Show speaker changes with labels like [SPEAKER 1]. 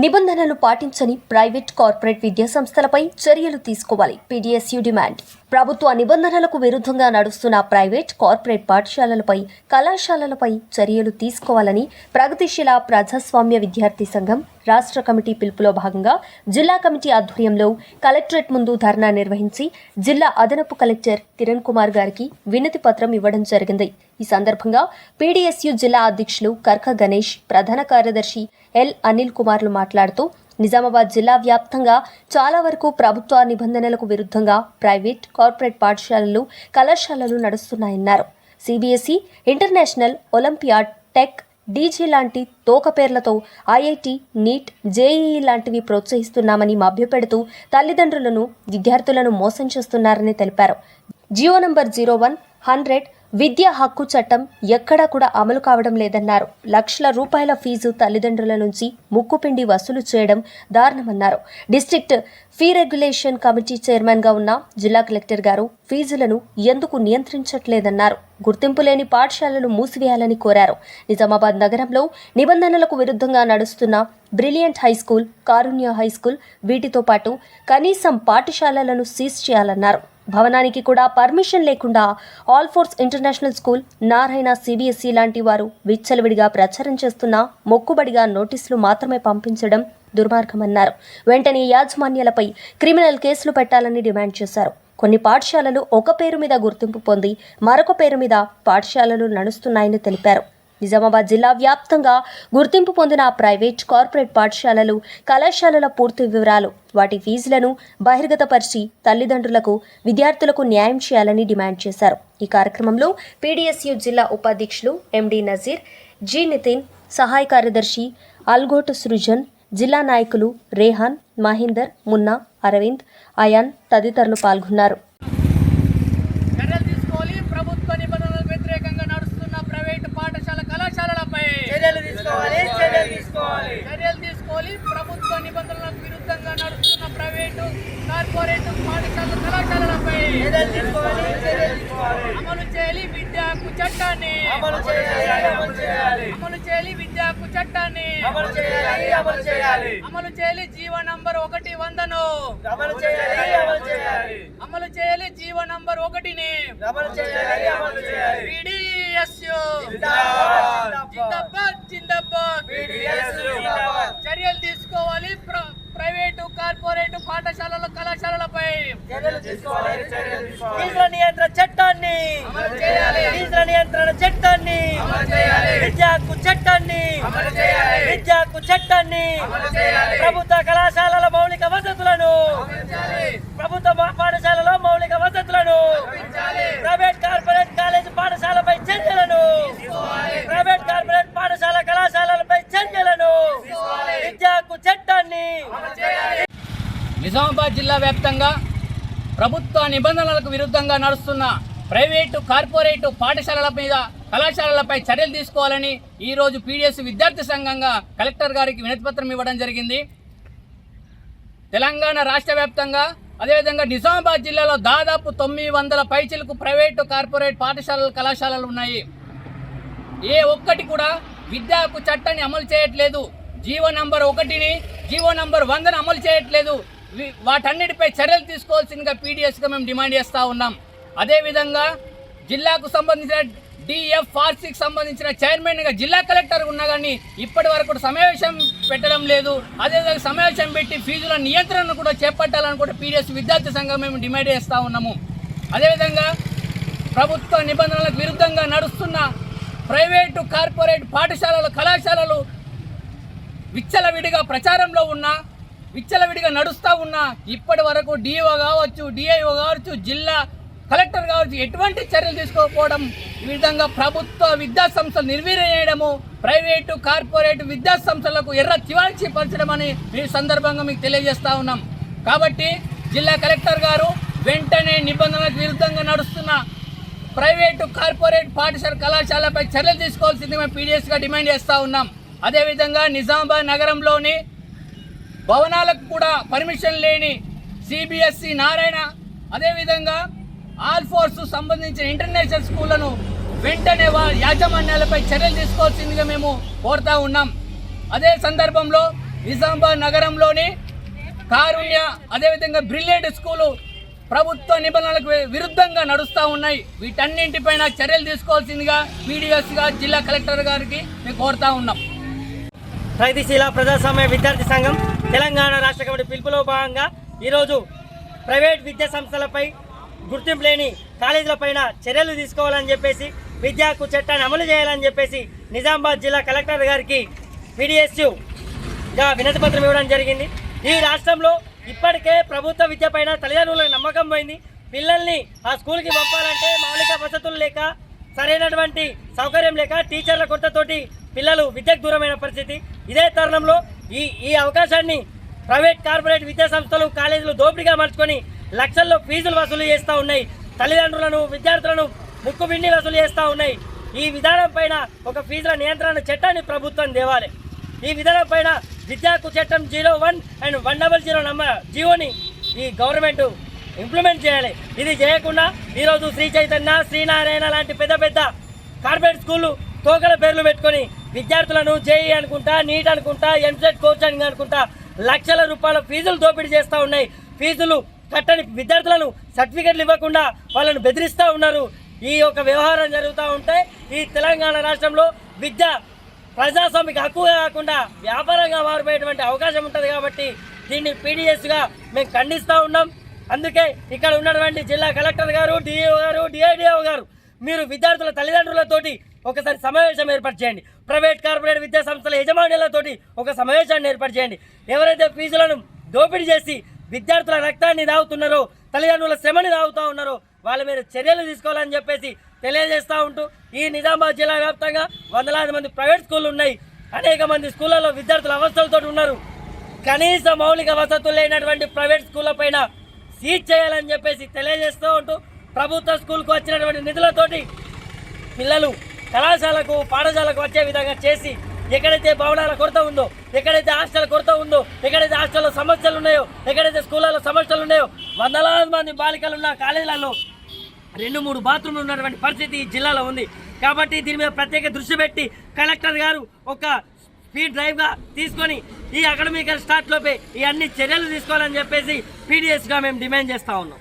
[SPEAKER 1] నిబంధనలు పాటించని private corporate విద్యా సంస్థలపై చర్యలు తీసుకోవాలి. PDSU demand. ప్రభుత్వ నిబంధనలకు విరుద్ధంగా నడుస్తున్న ప్రైవేట్ కార్పొరేట్ పాఠశాలలపై, కళాశాలలపై చర్యలు తీసుకోవాలని ప్రగతిశీల ప్రజాస్వామ్య విద్యార్థి సంఘం రాష్ట్ర కమిటీ పిలుపులో భాగంగా జిల్లా కమిటీ ఆధ్వర్యంలో కలెక్టరేట్ ముందు ధర్నా నిర్వహించి జిల్లా అదనపు కలెక్టర్ కిరణ్ కుమార్ గారికి వినతి పత్రం ఇవ్వడం జరిగింది. ఈ సందర్భంగా పీడీఎస్యూ జిల్లా అధ్యక్షులు కర్క గణేష్, ప్రధాన కార్యదర్శి ఎల్ అనిల్ కుమార్లు మాట్లాడుతూ నిజామాబాద్ జిల్లా వ్యాప్తంగా చాలా వరకు ప్రభుత్వ నిబంధనలకు విరుద్ధంగా ప్రైవేట్, కార్పొరేట్ పాఠశాలలు, కళాశాలలు నడుస్తున్నాయన్నారు. సిబిఎస్ఈ, ఇంటర్నేషనల్, ఒలింపియాడ్, టెక్, డీజీ లాంటి తోక పేర్లతో ఐఐటి, నీట్, జేఈఈ లాంటివి ప్రోత్సహిస్తున్నామని మభ్యపెడుతూ తల్లిదండ్రులను, విద్యార్థులను మోసం చేస్తున్నారని తెలిపారు. జియో నంబర్ 01/100 విద్యా హక్కు చట్టం ఎక్కడా కూడా అమలు కావడం లేదన్నారు. లక్షల రూపాయల ఫీజు తల్లిదండ్రుల నుంచి ముక్కుపిండి వసూలు చేయడం దారుణమన్నారు. డిస్ట్రిక్ట్ ఫీ రెగ్యులేషన్ కమిటీ చైర్మన్గా ఉన్న జిల్లా కలెక్టర్ గారు ఫీజులను ఎందుకు నియంత్రించట్లేదన్నారు. గుర్తింపు లేని పాఠశాలలు మూసివేయాలని కోరారు. నిజామాబాద్ నగరంలో నిబంధనలకు విరుద్ధంగా నడుస్తున్న బ్రిలియంట్ హైస్కూల్, కారుణ్య హైస్కూల్, వీటితో పాటు కనీసం పాఠశాలలను సీజ్ చేయాలన్నారు. భవనానికి కూడా పర్మిషన్ లేకుండా all force international school, Narayana, CBSE లాంటి వారు విచ్చలవిడిగా ప్రచారం చేస్తున్న మొక్కుబడిగా నోటీసులు మాత్రమే పంపించడం దుర్మార్గమన్నారు. వెంటనే యాజమాన్యాలపై క్రిమినల్ కేసులు పెట్టాలని డిమాండ్ చేశారు. కొన్ని పాఠశాలలు ఒక పేరు మీద గుర్తింపు పొంది మరొక పేరు మీద పాఠశాలలు నడుస్తున్నాయని తెలిపారు. నిజామాబాద్ జిల్లా వ్యాప్తంగా గుర్తింపు పొందిన ప్రైవేట్, కార్పొరేట్ పాఠశాలలు, కళాశాలల పూర్తి వివరాలు, వాటి ఫీజులను బహిర్గతపరిచి తల్లిదండ్రులకు, విద్యార్థులకు న్యాయం చేయాలని డిమాండ్ చేశారు. ఈ కార్యక్రమంలో పీడీఎస్యూ జిల్లా ఉపాధ్యక్షులు ఎండి నజీర్, జి నితిన్, సహాయ కార్యదర్శి అల్గోటు సృజన్, జిల్లా నాయకులు రేహాన్, మహేందర్, మున్నా, అరవింద్, అయాన్ తదితరులు పాల్గొన్నారు.
[SPEAKER 2] ప్రభుత్వ నిబంధనలకు విరుద్ధంగా నడుస్తున్న ప్రైవేటు, కార్పొరేట్ పాఠశాల, కళాశాలలపై అమలు చేయాలి విద్యా హక్కు చట్టాన్ని. అమలు చేయాలి విద్యా హక్కు చట్టాన్ని. అమలు చేయాలి జీవో నంబర్ 100ను. అమలు చేయాలి జీవో నంబర్ 1ని. పీడీఎస్యూ జిందాబాద్, జిందాబాద్. చర్యలు తీసుకోవాలి ప్రైవేటు, కార్పొరేట్ పాఠశాలల, కళాశాలలపై. ఫీజుల నియంత్రణ చట్టాన్ని, ఫీజుల నియంత్రణ చట్టాన్ని, విద్యా హక్కు చట్టాన్ని, విద్యా హక్కు చట్టాన్ని, ప్రభుత్వ కళాశాలల మౌలిక వసతులను, ప్రభుత్వ పాఠశాలలో మౌలిక వసతులను, ప్రైవేట్, కార్పొరేట్ కాలేజీ పాఠశాలపై చర్యలను, ప్రైవేట్, కార్పొరేట్ పాఠశాల, కళాశాలలపై చర్యలను, విద్యా హక్కు చట్టాన్ని.
[SPEAKER 3] నిజామాబాద్ జిల్లా వ్యాప్తంగా ప్రభుత్వ నిబంధనలకు విరుద్ధంగా నడుస్తున్న ప్రైవేటు, కార్పొరేటు పాఠశాలల మీద, కళాశాలలపై చర్యలు తీసుకోవాలని ఈరోజు పీడీఎస్ విద్యార్థి సంఘంగా కలెక్టర్ గారికి వినతిపత్రం ఇవ్వడం జరిగింది. తెలంగాణ రాష్ట్ర వ్యాప్తంగా, అదేవిధంగా నిజామాబాద్ జిల్లాలో దాదాపు 900 పైచిలకు ప్రైవేటు, కార్పొరేట్ పాఠశాలలు, కళాశాలలు ఉన్నాయి. ఏ ఒక్కటి కూడా విద్యా హక్కు చట్టాన్ని అమలు చేయట్లేదు. జీవో నంబర్ 1ని, జీవో నంబర్ 100ని అమలు చేయట్లేదు. వాటన్నిటిపై చర్యలు తీసుకోవాల్సిందిగా పీడీఎస్గా మేము డిమాండ్ చేస్తూ ఉన్నాం. అదేవిధంగా జిల్లాకు సంబంధించిన డిఎఫ్ఆర్సీకి సంబంధించిన చైర్మన్గా జిల్లా కలెక్టర్ ఉన్నా కానీ ఇప్పటి వరకు సమావేశం పెట్టడం లేదు. అదేవిధంగా సమావేశం పెట్టి ఫీజుల నియంత్రణను కూడా చేపట్టాలని కూడా పీడీఎస్ విద్యార్థి సంఘం మేము డిమాండ్ చేస్తూ ఉన్నాము. అదేవిధంగా ప్రభుత్వ నిబంధనలకు విరుద్ధంగా నడుస్తున్న ప్రైవేటు, కార్పొరేట్ పాఠశాలలు, కళాశాలలు విచ్చలవిడిగా ప్రచారంలో ఉన్నా, విచ్చలవిడిగా నడుస్తూ ఉన్నా ఇప్పటి వరకు డిఓ కావచ్చు, డిఐఓ కావచ్చు, జిల్లా కలెక్టర్ కావచ్చు ఎటువంటి చర్యలు తీసుకోకపోవడం, ఈ విధంగా ప్రభుత్వ విద్యా సంస్థలు నిర్వీర్యం చేయడము, ప్రైవేటు, కార్పొరేట్ విద్యా సంస్థలకు ఎర్ర తివాచి పరచడం అని ఈ సందర్భంగా మీకు తెలియజేస్తూ ఉన్నాం. కాబట్టి జిల్లా కలెక్టర్ గారు వెంటనే నిబంధనలకు విరుద్ధంగా నడుస్తున్న ప్రైవేటు, కార్పొరేట్ పాఠశాల, కళాశాలపై చర్యలు తీసుకోవాల్సింది మేము పీడీఎస్గా డిమాండ్ చేస్తూ ఉన్నాం. అదేవిధంగా నిజామాబాద్ నగరంలోని భవనాలకు కూడా పర్మిషన్ లేని సిబిఎస్ఈ, నారాయణ, అదేవిధంగా ఆల్ ఫోర్స్ సంబంధించిన ఇంటర్నేషనల్ స్కూళ్లను వెంటనే యాజమాన్యాలపై చర్యలు తీసుకోవాల్సిందిగా మేము కోరుతా ఉన్నాం. అదే సందర్భంలో నిజామాబాద్ నగరంలోని కారుణ్య అదేవిధంగా బ్రిలియంట్ స్కూలు ప్రభుత్వ నిబంధనలకు విరుద్ధంగా నడుస్తూ ఉన్నాయి. వీటన్నింటిపైన చర్యలు తీసుకోవాల్సిందిగా పీడీఎస్గా జిల్లా కలెక్టర్ గారికి మేము కోరుతా ఉన్నాం.
[SPEAKER 4] ప్రగతిశీల ప్రజాస్వామ్య విద్యార్థి సంఘం తెలంగాణ రాష్ట్ర కమిటీ పిలుపులో భాగంగా ఈరోజు ప్రైవేట్ విద్యా సంస్థలపై గుర్తింపు లేని కాలేజీలపైన చర్యలు తీసుకోవాలని చెప్పేసి విద్యా హక్కు చట్టాన్ని అమలు చేయాలని చెప్పేసి నిజామాబాద్ జిల్లా కలెక్టర్ గారికి పీడీఎస్యుగా వినతి పత్రం ఇవ్వడం జరిగింది. ఈ రాష్ట్రంలో ఇప్పటికే ప్రభుత్వ విద్యపైన తల్లిదండ్రులకు నమ్మకం పోయింది. పిల్లల్ని ఆ స్కూల్కి పంపాలంటే మౌలిక వసతులు లేక, సరైనటువంటి సౌకర్యం లేక, టీచర్ల కొరతతోటి పిల్లలు విద్యకు దూరమైన పరిస్థితి. ఇదే తరుణంలో ఈ అవకాశాన్ని ప్రైవేట్ కార్పొరేట్ విద్యా సంస్థలు కాలేజీలు దోపిడీగా మార్చుకొని లక్షల్లో ఫీజులు వసూలు చేస్తూ ఉన్నాయి. తల్లిదండ్రులను విద్యార్థులను ముక్కుబిండి వసూలు చేస్తూ ఉన్నాయి. ఈ విధానం పైన ఒక ఫీజుల నియంత్రణ చట్టాన్ని ప్రభుత్వం తేవాలి. ఈ విధానం పైన విద్యా హక్కు చట్టం 01 అండ్ 100 జీవోని ఈ గవర్నమెంట్ ఇంప్లిమెంట్ చేయాలి. ఇది చేయకుండా ఈరోజు శ్రీ చైతన్య, శ్రీనారాయణ లాంటి పెద్ద పెద్ద కార్పొరేట్ స్కూళ్ళు తోకల పేర్లు పెట్టుకొని విద్యార్థులను జేఈ అనుకుంటా, నీట్ అనుకుంటా, ఎంసెట్ కోచింగ్ అనుకుంటా లక్షల రూపాయల ఫీజులు దోపిడీ చేస్తూ ఉన్నాయి. ఫీజులు కట్టని విద్యార్థులను సర్టిఫికెట్లు ఇవ్వకుండా వాళ్ళను బెదిరిస్తూ ఉన్నారు. ఈ యొక్క వ్యవహారం జరుగుతూ ఉంటే ఈ తెలంగాణ రాష్ట్రంలో విద్య ప్రజాస్వామిక హక్కుగా కాకుండా వ్యాపారంగా మారిపోయేటువంటి అవకాశం ఉంటుంది. కాబట్టి దీన్ని పీడీఎస్గా మేము ఖండిస్తూ ఉన్నాం. అందుకే ఇక్కడ ఉన్నటువంటి జిల్లా కలెక్టర్ గారు, డిఈఓ గారు, డిఐడిఓ గారు మీరు విద్యార్థుల తల్లిదండ్రులతోటి ఒకసారి సమావేశం ఏర్పాటు చేయండి. ప్రైవేట్ కార్పొరేట్ విద్యా సంస్థల యజమానులతోటి ఒక సమావేశాన్ని ఏర్పాటు చేయండి. ఎవరైతే ఫీజులను దోపిడీ చేసి విద్యార్థుల రక్తాన్ని తాగుతున్నారో, తల్లిదండ్రుల శ్రమని తాగుతూ ఉన్నారో వాళ్ళ మీద చర్యలు తీసుకోవాలని చెప్పేసి తెలియజేస్తూ ఉంటూ ఈ నిజామాబాద్ జిల్లా వ్యాప్తంగా వందలాది మంది ప్రైవేట్ స్కూళ్ళు ఉన్నాయి. అనేక మంది స్కూళ్ళలో విద్యార్థుల అవస్థలతో ఉన్నారు. కనీస మౌలిక వసతులు లేనటువంటి ప్రైవేట్ స్కూళ్ళ పైన సీజ్ చేయాలని చెప్పేసి తెలియజేస్తూ ఉంటూ ప్రభుత్వ స్కూల్కు వచ్చినటువంటి నిధులతోటి పిల్లలు కళాశాలకు, పాఠశాలకు వచ్చే విధంగా చేసి ఎక్కడైతే భవనాల కొరత ఉందో, ఎక్కడైతే హాస్టల్ కొరత ఉందో, ఎక్కడైతే హాస్టల్లో సమస్యలు ఉన్నాయో, ఎక్కడైతే స్కూళ్ళలో సమస్యలు ఉన్నాయో వందలాది మంది బాలికలు ఉన్న కాలేజీలలో 2-3 బాత్రూమ్లు ఉన్నటువంటి పరిస్థితి ఈ జిల్లాలో ఉంది. కాబట్టి దీని మీద ప్రత్యేక దృష్టి పెట్టి కలెక్టర్ గారు ఒక స్పీడ్ డ్రైవ్గా తీసుకొని ఈ అకాడమిక్ స్టార్ట్ లోపే ఈ అన్ని చర్యలు తీసుకోవాలని చెప్పేసి పీడీఎస్గా మేము డిమాండ్ చేస్తూ ఉన్నాం.